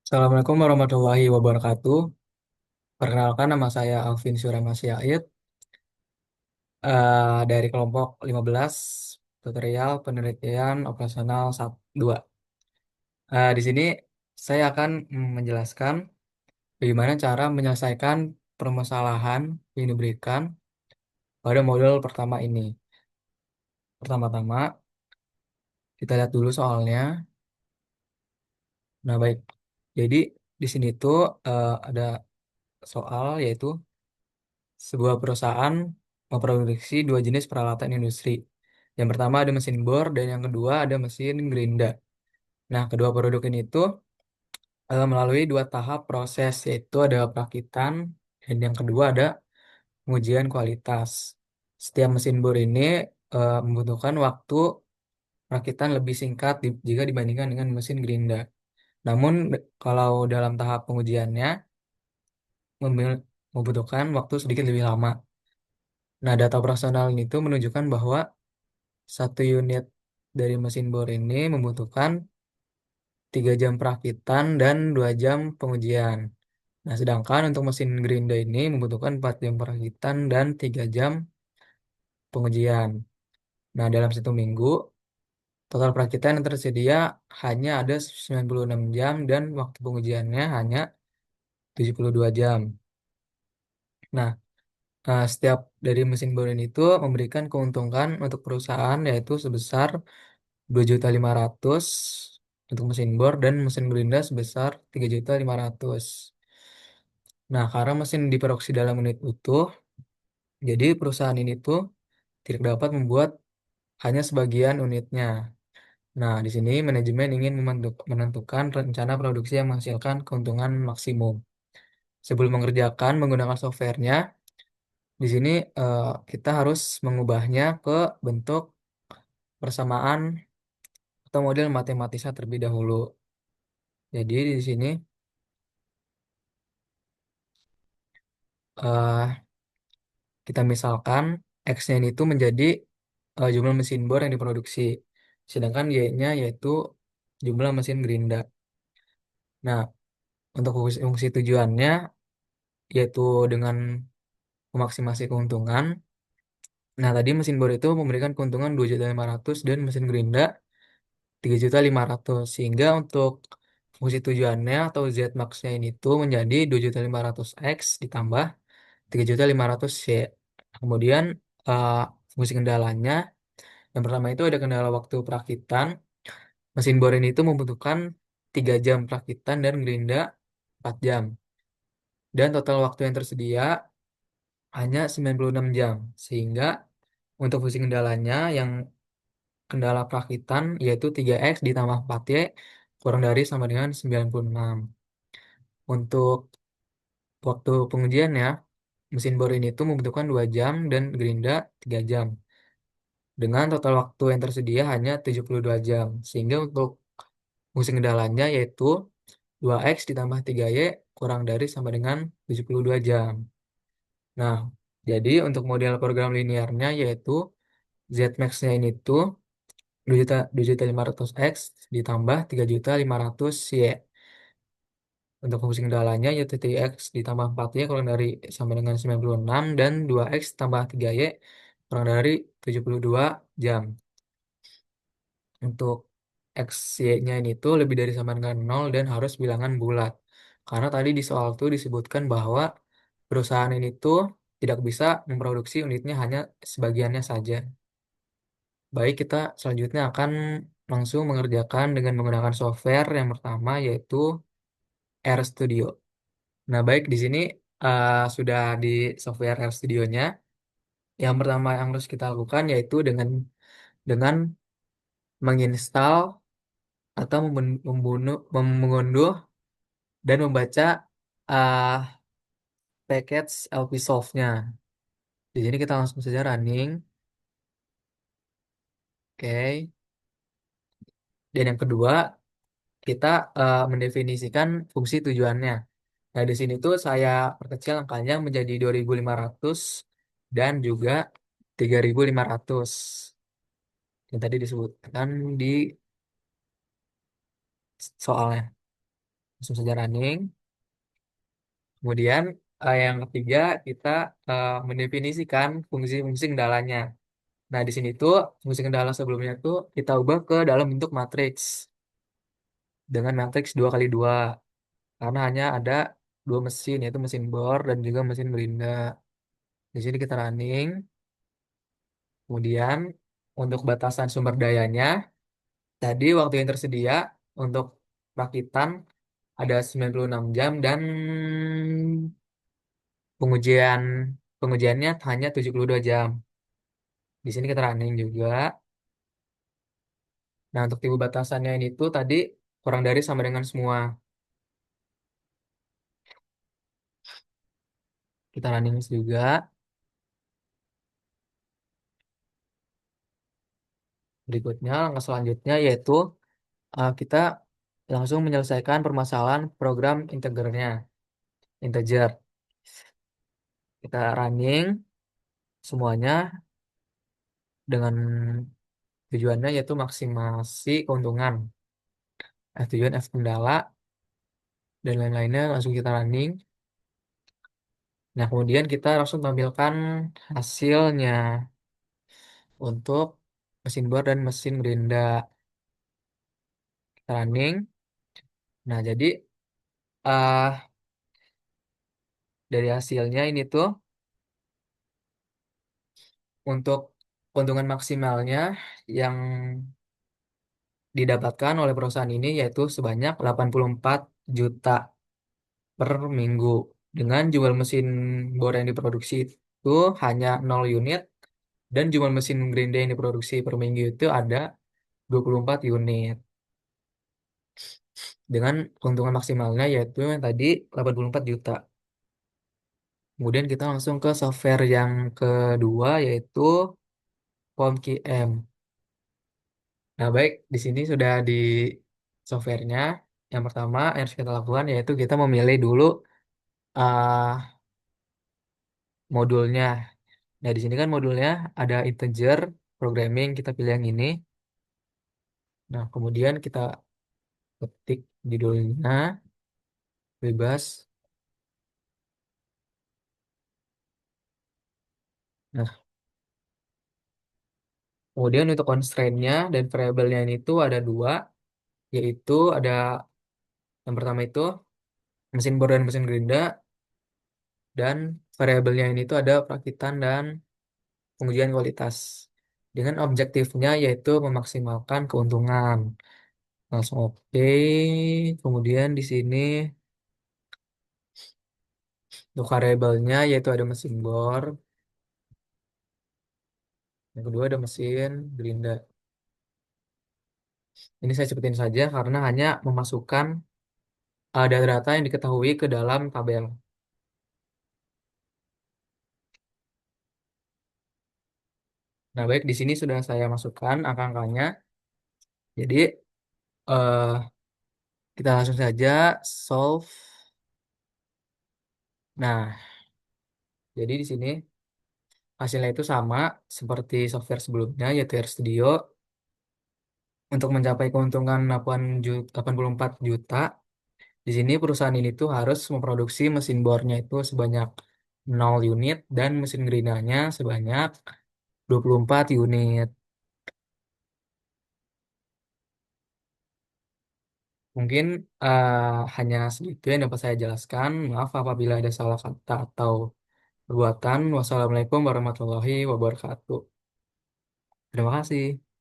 Assalamualaikum warahmatullahi wabarakatuh. Perkenalkan nama saya Alvin Surama Siait dari kelompok 15 tutorial penelitian operasional 2. Di sini saya akan menjelaskan bagaimana cara menyelesaikan permasalahan yang diberikan pada modul pertama ini. Pertama-tama kita lihat dulu soalnya. Nah, baik. Jadi di sini tuh ada soal yaitu sebuah perusahaan memproduksi dua jenis peralatan industri. Yang pertama ada mesin bor dan yang kedua ada mesin gerinda. Nah, kedua produk ini tuh melalui dua tahap proses, yaitu ada perakitan dan yang kedua ada pengujian kualitas. Setiap mesin bor ini membutuhkan waktu perakitan lebih singkat jika dibandingkan dengan mesin gerinda. Namun kalau dalam tahap pengujiannya membutuhkan waktu sedikit lebih lama. Nah, data operasional ini tuh menunjukkan bahwa satu unit dari mesin bor ini membutuhkan 3 jam perakitan dan 2 jam pengujian. Nah, sedangkan untuk mesin gerinda ini membutuhkan 4 jam perakitan dan 3 jam pengujian. Nah, dalam 1 minggu, total perakitan yang tersedia hanya ada 96 jam dan waktu pengujiannya hanya 72 jam. Nah, setiap dari mesin bor ini itu memberikan keuntungan untuk perusahaan yaitu sebesar 2.500.000 untuk mesin bor dan mesin gerinda sebesar 3.500.000. Nah, karena mesin diproduksi dalam unit utuh, jadi perusahaan ini tuh tidak dapat membuat hanya sebagian unitnya. Nah, di sini manajemen ingin menentukan rencana produksi yang menghasilkan keuntungan maksimum. Sebelum mengerjakan menggunakan softwarenya, di sini kita harus mengubahnya ke bentuk persamaan atau model matematisnya terlebih dahulu. Jadi di sini eh, kita misalkan X-nya ini itu menjadi jumlah mesin bor yang diproduksi. Sedangkan Y-nya yaitu jumlah mesin gerinda. Nah, untuk fungsi tujuannya yaitu dengan memaksimasi keuntungan. Nah, tadi mesin bor itu memberikan keuntungan 2.500.000 dan mesin gerinda 3.500.000. Sehingga untuk fungsi tujuannya atau Z max-nya ini tuh menjadi 2.500.000 X ditambah 3.500.000 Y. Kemudian eh, fungsi kendalanya yang pertama itu ada kendala waktu perakitan. Mesin bor ini itu membutuhkan 3 jam perakitan dan gerinda 4 jam. Dan total waktu yang tersedia hanya 96 jam. Sehingga untuk fungsi kendalanya yang kendala perakitan yaitu 3X ditambah 4Y kurang dari sama dengan 96. Untuk waktu pengujiannya, mesin bor ini itu membutuhkan 2 jam dan gerinda 3 jam. Dengan total waktu yang tersedia hanya 72 jam. Sehingga untuk fungsi kendalanya yaitu 2X ditambah 3Y kurang dari sama dengan 72 jam. Nah, jadi untuk model program linearnya yaitu Zmax-nya ini tuh 2.500.000 X ditambah 3.500.000 Y. Untuk fungsi kendalanya yaitu 3X ditambah 4Y kurang dari sama dengan 96 dan 2X tambah 3Y kurang dari 72 jam. Untuk X, Y-nya ini tuh lebih dari sama dengan 0 dan harus bilangan bulat. Karena tadi di soal tuh disebutkan bahwa perusahaan ini tuh tidak bisa memproduksi unitnya hanya sebagiannya saja. Baik, kita selanjutnya akan langsung mengerjakan dengan menggunakan software yang pertama yaitu RStudio. Nah, baik di sini sudah di software RStudio-nya. Yang pertama yang harus kita lakukan yaitu dengan menginstal atau mengunduh dan membaca uh, package LPsolve-nya. Di sini kita langsung saja running. Oke. Dan yang kedua, kita mendefinisikan fungsi tujuannya. Nah, di sini tuh saya perkecil angkanya menjadi 2.500 dan juga 3.500 yang tadi disebutkan di soalnya. langsung saja running. Kemudian yang ketiga kita mendefinisikan fungsi-fungsi kendalanya. Nah, di sini tuh fungsi kendala sebelumnya tuh kita ubah ke dalam bentuk matriks dengan matriks 2 kali 2 karena hanya ada dua mesin yaitu mesin bor dan juga mesin gerinda. Di sini kita running. Kemudian untuk batasan sumber dayanya tadi waktu yang tersedia untuk rakitan ada 96 jam dan pengujian pengujiannya hanya 72 jam. Di sini kita running juga. Nah, untuk tipe batasannya ini tuh tadi kurang dari sama dengan semua. Kita running juga. Berikutnya, langkah selanjutnya yaitu kita langsung menyelesaikan permasalahan program integer. Kita running semuanya dengan tujuannya yaitu maksimasi keuntungan. F tujuan, F kendala, dan lain-lainnya langsung kita running. Nah, kemudian kita langsung tampilkan hasilnya untuk mesin bor dan mesin gerinda. Kita running. Nah, jadi ah dari hasilnya ini tuh untuk keuntungan maksimalnya yang didapatkan oleh perusahaan ini yaitu sebanyak 84 juta per minggu. Dengan jumlah mesin bor yang diproduksi itu hanya 0 unit dan jumlah mesin gerinda yang diproduksi per minggu itu ada 24 unit. Dengan keuntungan maksimalnya yaitu yang tadi 84 juta. Kemudian kita langsung ke software yang kedua yaitu POMQM. Nah, baik, di sini sudah di softwarenya. Yang pertama yang harus kita lakukan yaitu kita memilih dulu uh, modulnya. Nah, di sini kan modulnya ada integer, programming, kita pilih yang ini. Nah, kemudian kita ketik judulnya, bebas. Nah, kemudian untuk constraint-nya dan variabelnya ini tuh ada dua, yaitu ada yang pertama itu mesin bor dan mesin gerinda, dan variabelnya ini tuh ada perakitan dan pengujian kualitas. Dengan objektifnya yaitu memaksimalkan keuntungan. Langsung oke. Kemudian di sini untuk variabelnya yaitu ada mesin bor. Yang kedua ada mesin gerinda. Ini saya cepetin saja karena hanya memasukkan data-data yang diketahui ke dalam tabel. Nah, baik di sini sudah saya masukkan angka-angkanya. Jadi eh, kita langsung saja solve. Nah, jadi di sini hasilnya itu sama seperti software sebelumnya yaitu RStudio. Untuk mencapai keuntungan 84 juta, di sini perusahaan ini tuh harus memproduksi mesin bornya itu sebanyak 0 unit dan mesin gerindanya sebanyak 24 unit. Mungkin hanya segitu yang dapat saya jelaskan. Maaf apabila ada salah kata atau perbuatan. Wassalamualaikum warahmatullahi wabarakatuh. Terima kasih.